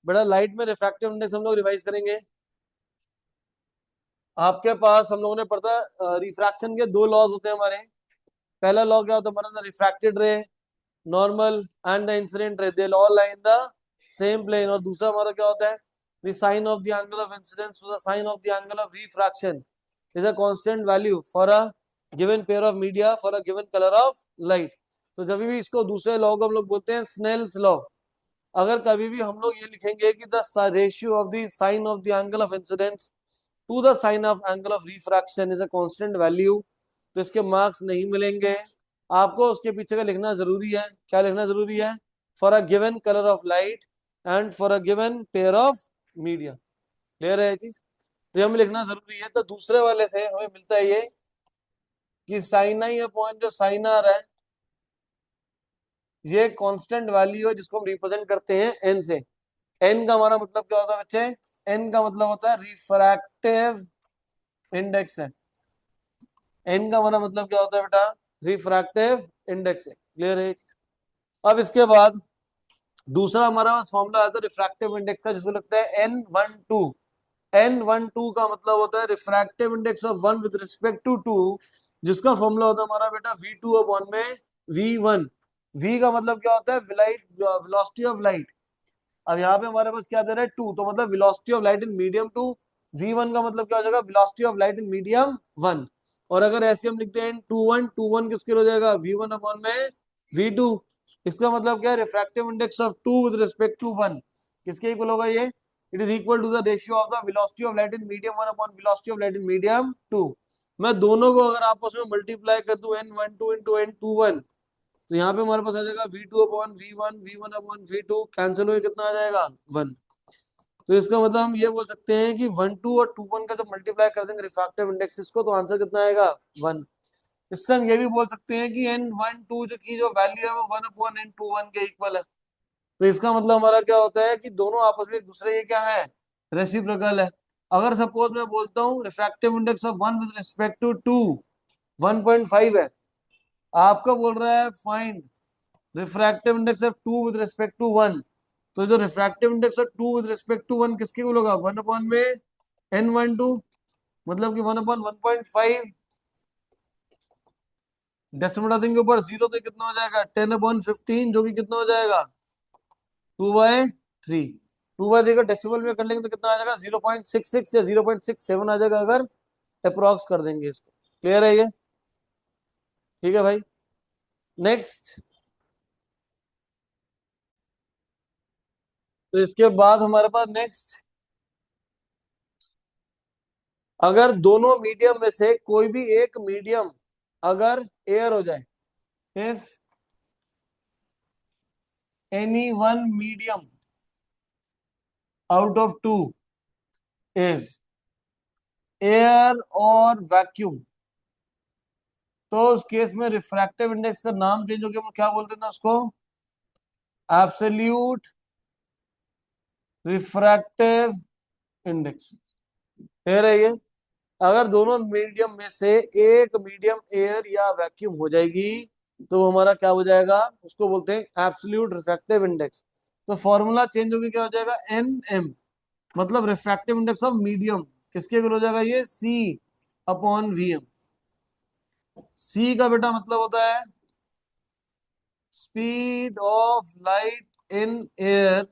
बेटा लाइट में refractive index हम लोग रिवाइज करेंगे। आपके पास हम लोगों ने पढ़ा रिफ्रैक्शन के दो लॉज होते हैं हमारे। पहला लॉ क्या होता है हमारा, रिफ्रैक्टेड रे normal and the incident ray they all lie in the same plane. और दूसरा हमारा क्या होता है, the sine of the angle of incidence to the sine of the angle of refraction is a constant value for a given pair of media for a given colour of light. तो जब भी इसको दूसरे law को हम लोग बोलते हैं स्नेल्स लॉ। अगर कभी भी हम लोग ये लिखेंगे कि the ratio of the sine of the angle of incidence to the sine of angle of refraction is a constant value, तो इसके मार्क्स नहीं मिलेंगे। आपको उसके पीछे का लिखना जरूरी है। क्या लिखना जरूरी है? For a given colour of light and for a given pair of media. Clear है ये चीज? तो हमें लिखना जरूरी है। तो दूसरे वाले से हमें मिलता है ये कि साइन आई अपॉन जो साइन आ रहा है ये कांस्टेंट वैल्यू है जिसको हम रिप्रेजेंट करते हैं एन से। एन का हमारा मतलब क्या होता है बच्चे? एन का मतलब होता है रिफ्रैक्टिव इंडेक्स है। एन का हमारा मतलब क्या होता है बेटा? रिफ्रैक्टिव इंडेक्स है। क्लियर है? अब इसके बाद दूसरा हमारा पास फॉर्मूला आता है रिफ्रैक्टिव इंडेक्स का जिसको लगता है N12। N12 का मतलब होता है refractive index of one with respect to two, जिसका फॉर्मूला होता है हमारा बेटा V2 अपॉन में V1। V का मतलब क्या होता है? Light velocity of light. अब यहाँ पे हमारे पास क्या दे रहा है? टू, तो मतलब velocity of light in medium two. V1 का मतलब क्या हो जाएगा? Velocity of light in medium one. और अगर ऐसे हम लिखते हैं टू वन किसके हो जाएगा? V1 अपॉन में V2। इसका मतलब क्या है? Refractive index of two with respect to one किसके इक्वल होगा ये? It is equal to the ratio of the velocity of light in medium one upon velocity of light in medium two. मैं दोनों को अगर आपस में मल्टीप्लाई कर दूं N12 इंटू N21, तो यहाँ पे हमारे पास आ जाएगा V2 upon V1, V1 upon V2 cancel हो कितना आ जाएगा? वन। तो इसका मतलब हम ये बोल सकते हैं कि वन टू और टू वन का जब मल्टीप्लाई कर देंगे रिफ्रैक्टिव इंडेक्स को, तो आंसर कितना आएगा? वन। इससे हम ये भी बोल सकते हैं कि N12 जो की जो वैल्यू है वो वन अपॉन N21 के इक्वल है। तो इसका मतलब हमारा क्या होता है कि दोनों आपस में एक दूसरे के क्या है? रेसिप्रोकल है। अगर सपोज मैं बोलता हूँ refractive index of one with respect to two 1.5 है, आपका बोल रहा है find refractive index of two with respect to one. तो जो refractive index of two with respect to one किसके इक्वल होगा? वन अपॉन में N12, मतलब कि वन अपॉन 1.5। डेसिमल नथिंग के ऊपर जीरो, तो कितना हो जाएगा? 10/15, जो कि कितना हो जाएगा? 2/3। 2/3 का डेसिमल में कर लेंगे तो कितना आ जाएगा? 0.66 या 0.67 आ जाएगा, अगर अप्रोक्स कर देंगे इसको। क्लियर है ये? ठीक है भाई। नेक्स्ट, तो इसके बाद हमारे पास नेक्स्ट, अगर दोनों मीडियम में से कोई भी एक मीडियम अगर एयर हो जाए, if any one medium out of two is air और वैक्यूम, तो उस केस में रिफ्रैक्टिव इंडेक्स का नाम चेंज हो गया। हम क्या बोलते हैं उसको? Absolute refractive index. कह रही है अगर दोनों मीडियम में से एक मीडियम एयर या वैक्यूम हो जाएगी, तो वो हमारा क्या हो जाएगा? उसको बोलते हैं एब्सोल्यूट रिफ्रैक्टिव इंडेक्स। तो फॉर्मूला चेंज होकर क्या हो जाएगा? एन एम, मतलब रिफ्रैक्टिव इंडेक्स ऑफ मीडियम किसके इक्वल हो जाएगा? ये सी अपॉन वी एम। सी का बेटा मतलब होता है speed of light in air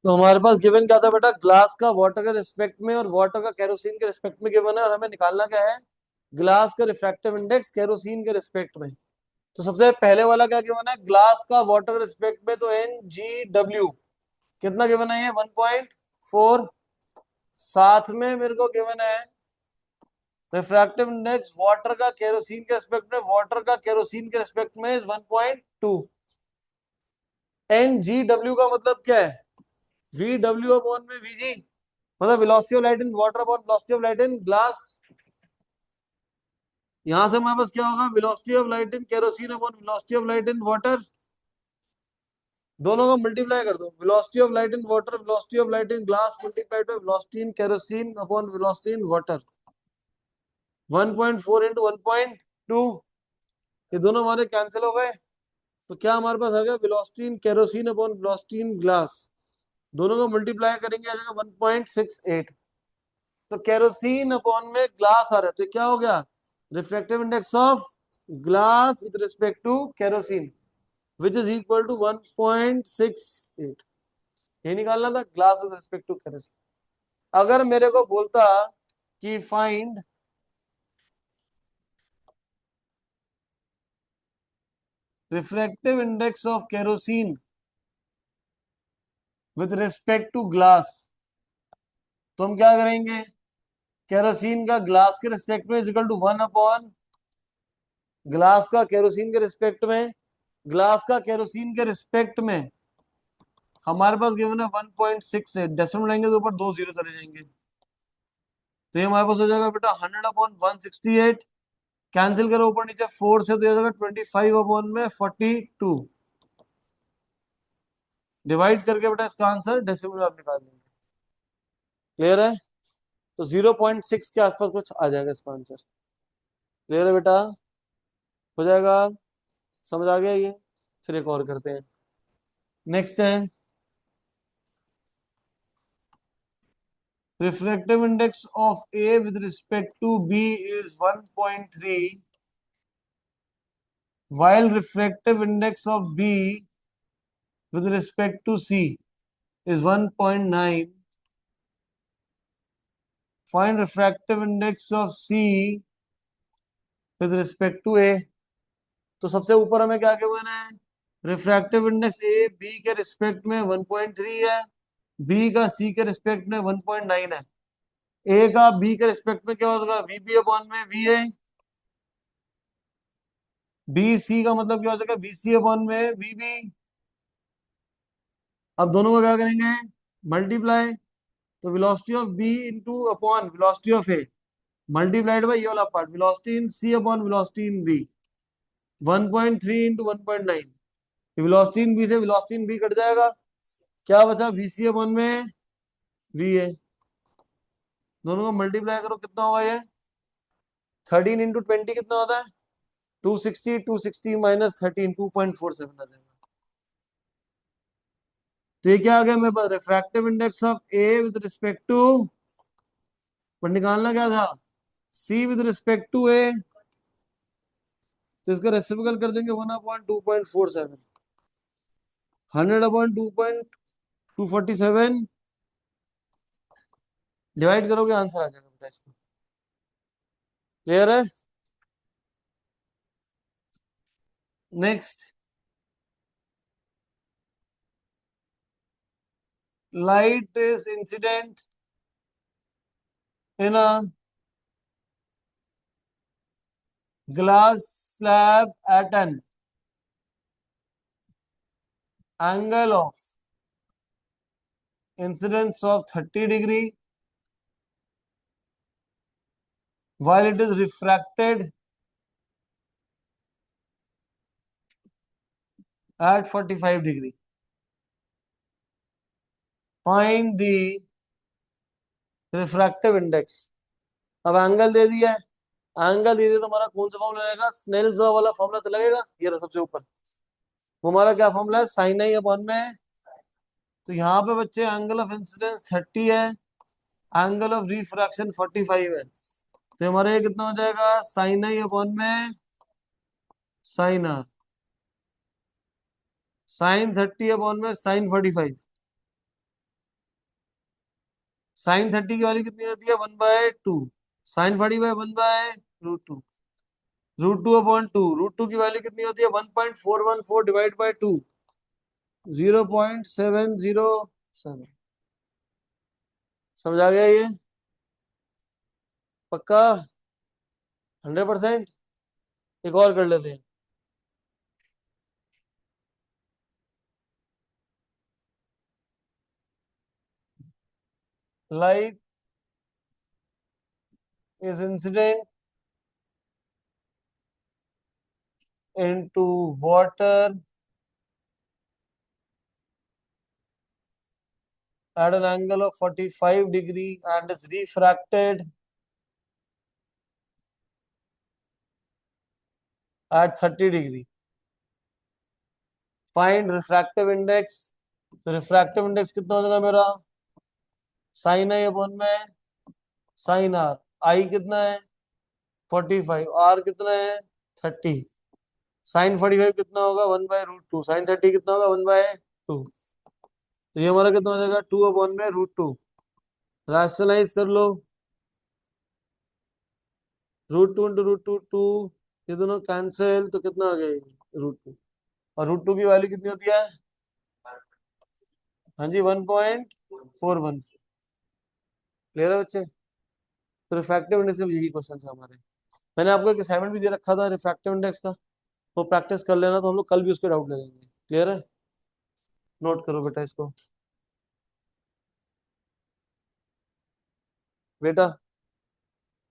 तो हमारे पास गिवन क्या था बेटा, ग्लास का वाटर के रिस्पेक्ट में और वाटर का केरोसिन के रिस्पेक्ट में गिवन है, और हमें निकालना क्या है, ग्लास का रिफ्रैक्टिव इंडेक्स केरोसिन के रिस्पेक्ट में। तो सबसे पहले वाला क्या गिवन है, ग्लास का वाटर के रिस्पेक्ट में, तो NgW कितना गिवन है, ये 1.4। साथ में मेरे को गिवन है रिफ्रैक्टिव इंडेक्स वाटर का केरोसिन के रिस्पेक्ट में, वाटर का केरोसिन के रिस्पेक्ट में इज 1.2। NgW का मतलब क्या है, VW अपॉन में VG, मतलब velocity of light in water upon velocity of light in glass. यहां से हमारे पास क्या होगा, velocity of light in kerosene upon velocity of light in water, दोनों को मल्टीप्लाई कर दो, velocity of light in water, velocity of light in glass multiplied by velocity in kerosene upon velocity in water, 1.4 into 1.2, ये दोनों हमारे cancel हो गए। तो क्या हमारे पास आ गया, velocity in kerosene upon velocity in glass, दोनों को मल्टीप्लाई करेंगे आ जाएगा 1.68। तो केरोसिन अपॉन में ग्लास आ रहा है, तो क्या हो गया, refractive index of glass with respect to kerosene which is equal to 1.68। ये निकालना था, glass with respect to kerosene. अगर मेरे को बोलता कि find refractive index of kerosene with respect to glass, तो हम क्या करेंगे, केरोसिन का ग्लास के रिस्पेक्ट में is equal to 1 upon glass का केरोसिन के रिस्पेक्ट में, ग्लास का केरोसिन के रिस्पेक्ट में हमारे पास गिवन है 1.68, डेसिमल लेंगे तो ऊपर 2 जीरो चले जाएंगे, तो ये हमारे पास हो जाएगा बेटा 100 अपॉन 168, कैंसिल करो ऊपर नीचे 4 से, तो ये हो जाएगा 25 अपॉन में 42, डिवाइड करके बेटा इसका आंसर डेसिमल में आप निकाल लेंगे। क्लियर है, तो 0.6 के आसपास कुछ आ जाएगा इसका आंसर। क्लियर है बेटा, हो जाएगा, समझ आ गया ये। फिर एक और करते हैं, नेक्स्ट है refractive index of A with respect to B is 1.3, while refractive index of B with respect to C is 1.9. Find refractive index of C with respect to A. तो सबसे ऊपर हमें क्या गिवन है, रिफ्रैक्टिव इंडेक्स ए बी के respect में 1.3 है, B का सी के रिस्पेक्ट में 1.9 है, ए का बी के रिस्पेक्ट में क्या होगा, वीबी अपॉन में वी ए, बी सी का मतलब क्या हो जाएगा, वीसी अपॉन में वीबी। अब दोनों को क्या करेंगे, मल्टीप्लाई, तो velocity of B into upon velocity of A multiplied by ये वाला part, velocity in C upon velocity in B, 1.3 into 1.9, velocity in B से वेलोसिटी इन बी कट जाएगा, क्या बचा, वीसी अपॉन में वी ए, दोनों को मल्टीप्लाई करो कितना होगा ये, 13 इंटू 20 कितना होता है, 260, 260 माइनस 13, 2.47 आ जाएगा। तो ये क्या आ गया मेरे पास, refractive index of A with respect to, पर निकालना क्या था, C with respect to A, तो इसका रेसिप्रोकल कर देंगे 1/2.47, 100/2.247 डिवाइड करोगे आंसर आ जाएगा बेटा इसका। क्लियर है, next, light is incident in a glass slab at an angle of incidence of 30 degree while it is refracted at 45 degree. Find the refractive index. अब एंगल दे दिया है, एंगल दे दिया तो हमारा कौन सा फॉर्मूला लगेगा, स्नेल्स लॉ वाला फॉर्मूला तो लगेगा, ये रहा सबसे ऊपर, वो हमारा क्या फॉर्मूला है, साइन आई अपॉन में, तो यहाँ पे बच्चे एंगल ऑफ इंसिडेंस 30 है, एंगल ऑफ रिफ्रैक्शन 45 है, तो हमारा ये कितना हो जाएगा, साइन आई अपॉन में साइन आर, साइन 30 अपॉन में साइन 45, साइन 30 की वैल्यू कितनी होती है? 1/2। साइन 45 1/√2। √2/2। √2 की वैल्यू कितनी होती है? 1.414 डिवाइड बाय 2, 0.707। समझ आ गया ये? पक्का? 100%? एक और कर लेते हैं। Light is incident into water at an angle of 45 degree and is refracted at 30 degree. Find refractive index. तो रिफ्रैक्टिव इंडेक्स कितना हो जाएगा मेरा? साइन आई अपॉन में साइन आर। आई कितना है? 45। आर कितना है? 30। साइन 45 कितना होगा? 1/√2। साइन 30 कितना होगा? 1/2। तो ये हमारा कितना हो जाएगा? 2/√2। रैशनलाइज कर लो। √2 इंटू √2 2। ये दोनों कैंसिल, तो कितना आ गया? √2। और √2 की वैल्यू कितनी होती है? हाँ जी, 1.41। क्लियर है बच्चे? तो रिफ्रैक्टिव इंडेक्स का यही क्वेश्चन था हमारे। मैंने आपको एक असाइनमेंट भी दे रखा था रिफ्रैक्टिव इंडेक्स का, वो प्रैक्टिस कर लेना, तो हम लोग कल भी उसके डाउट ले लेंगे। क्लियर है? नोट करो बेटा इसको। बेटा